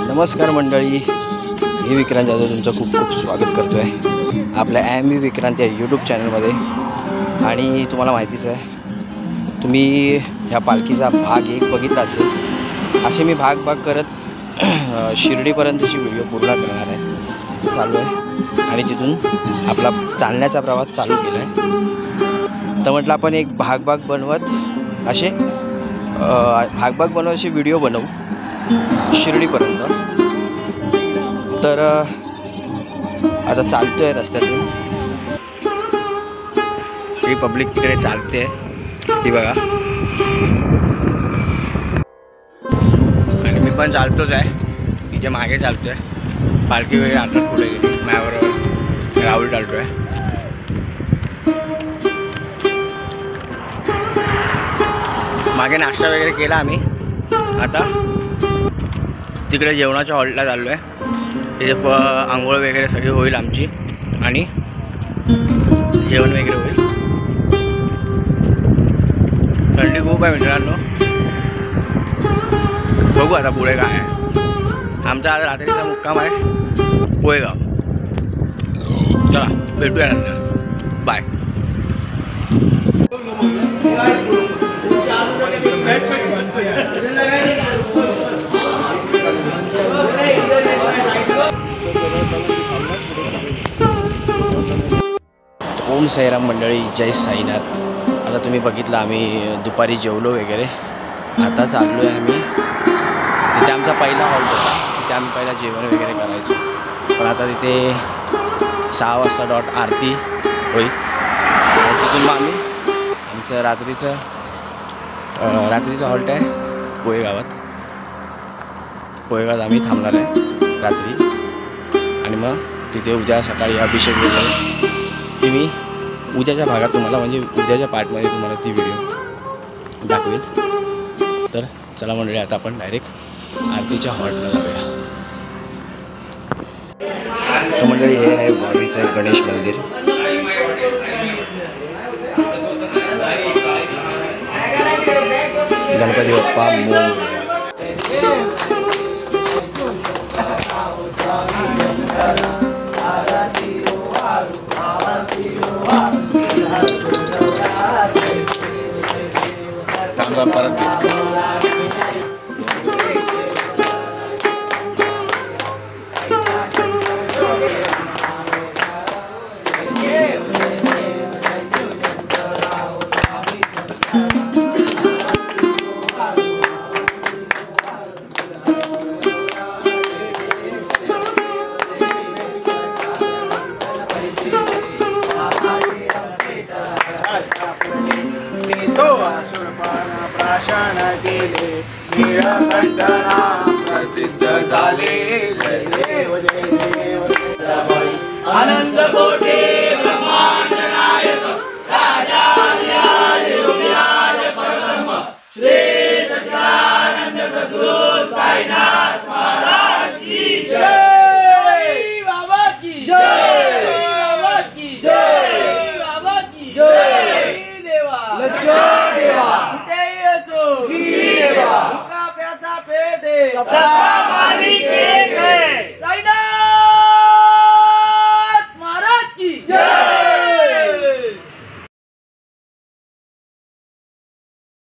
नमस्कार मंडळी, मी विक्रांत जाधव तुमचं खूप खूप स्वागत करतो आहे आपल्या एम व्ही विक्रांत या यूट्यूब चॅनलमध्ये। आणि तुम्हाला माहितीच आहे, तुम्ही ह्या पालखीचा भाग 1 बघितला असेल। असे मी भाग करत शिर्डीपर्यंतची व्हिडिओ पूर्ण करणार आहे, चालू आहे। आणि तिथून आपला चालण्याचा प्रवास चालू केला आहे। तर म्हटलं आपण एक भाग बनवत असे व्हिडिओ बनवू शिर्डीपर्यंत। तर आता चालतो आहे रस्त्यातून, ही पब्लिक तिकडे चालते ती बघा, आणि मी पण चालतोच आहे, तिच्या मागे चालतो आहे। पालखी वगैरे आता पुढे गेली, माझ्याबरोबर राहुल चालतो आहे। मागे नाश्ता वगैरे केला आम्ही, आता तिकडे जेवणाच्या हॉलला चाललो आहे। तिथे आंघोळ वगैरे सगळी होईल आमची, आणि जेवण वगैरे होईल। थंडी खूप आहे मित्रांनो, बघू आता पुढे काय आहे। आमचा आज रात्रीचा मुक्काम आहे पोहेगाव। चला भेटूया नंतर, बाय। ओम साईराम मंडळी, जय साईनाथ। आता तुम्ही बघितलं आम्ही दुपारी जेवलो वगैरे, आता चाललो आहे आम्ही तिथे आमचा पहिला हॉल्ट होता, तिथे आम्ही पहिला जेवण वगैरे करायचो। पण आता तिथे 6 वाजता डॉट आरती होईल, तिथून मग आम्ही आमचं रात्रीचं हॉल्ट आहे पोहेगावात आम्ही थांबणार आहे रात्री। आणि मग तिथे उद्या सकाळी अभिषेक वगैरे ती मी उद्याच्या भागात तुम्हाला, म्हणजे उद्याच्या पार्टमध्ये तुम्हाला ती व्हिडिओ दाखवेल। तर चला मंडळी, आता आपण डायरेक्ट आरतीच्या हॉल्टला जाऊया। तर मंडळी, हे आहे वाडीचं गणेश मंदिर। गणपती बाप्पा मोरया। परत प्राशन केले, नीळकंठना प्रसिद्ध झाले।